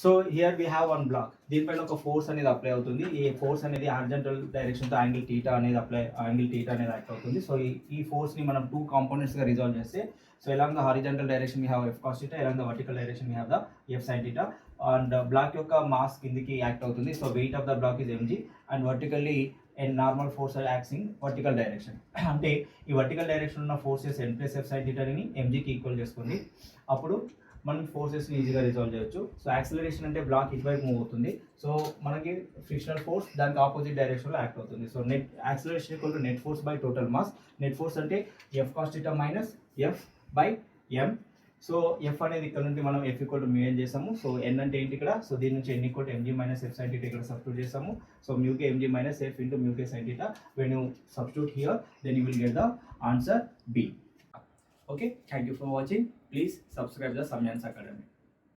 So here we have one block. దీనిపైన ఒక force అనేది అప్లై అవుతుంది. ఈ ఫోర్స్ అనేది హారిజాంటల్ డైరెక్షన్తో యాంగిల్ టీటా అనేది యాక్ట్ అవుతుంది. సో ఈ ఫోర్స్ని మనం 2 కాంపోనెంట్స్గా రిజాల్వ్ చేస్తే, so along the horizontal direction we have f cos theta, along the vertical direction we have the f sin theta, and block యొక్క మాస్ కిందికి యాక్ట్ అవుతుంది. So weight of the block is mg and vertically and normal force are acting vertical direction. అంటే ఈ vertical direction ఉన్న forces n plus f sin theta ని mgకి equal చేసుకోండి. అప్పుడు మనం ఫోర్సెస్ని ఈజీగా రిజాల్వ్ చేయొచ్చు. సో యాక్సిలరేషన్ అంటే బ్లాక్ ఇటువైపు మూవ్ అవుతుంది. సో మనకి ఫ్రిక్షనల్ ఫోర్స్ దానికి ఆపోజిట్ డైరెక్షన్లో యాక్ట్ అవుతుంది. So net acceleration equal to net force by total mass. Net force అంటే F cos theta minus F by M. So F అనేది ఇక్కడ నుండి మనం F equal to mu N చేసాము. సో ఎన్ అంటే ఏంటి ఇక్కడ? సో దీని నుంచి N equal to MG minus F sine theta ఇక్కడ సబ్స్టిట్యూట్ చేసాము. So mu k mg minus f into mu k sine theta. When you substitute here then you will get the answer b. Okay, thank you for watching. Please subscribe the Samyans Academy.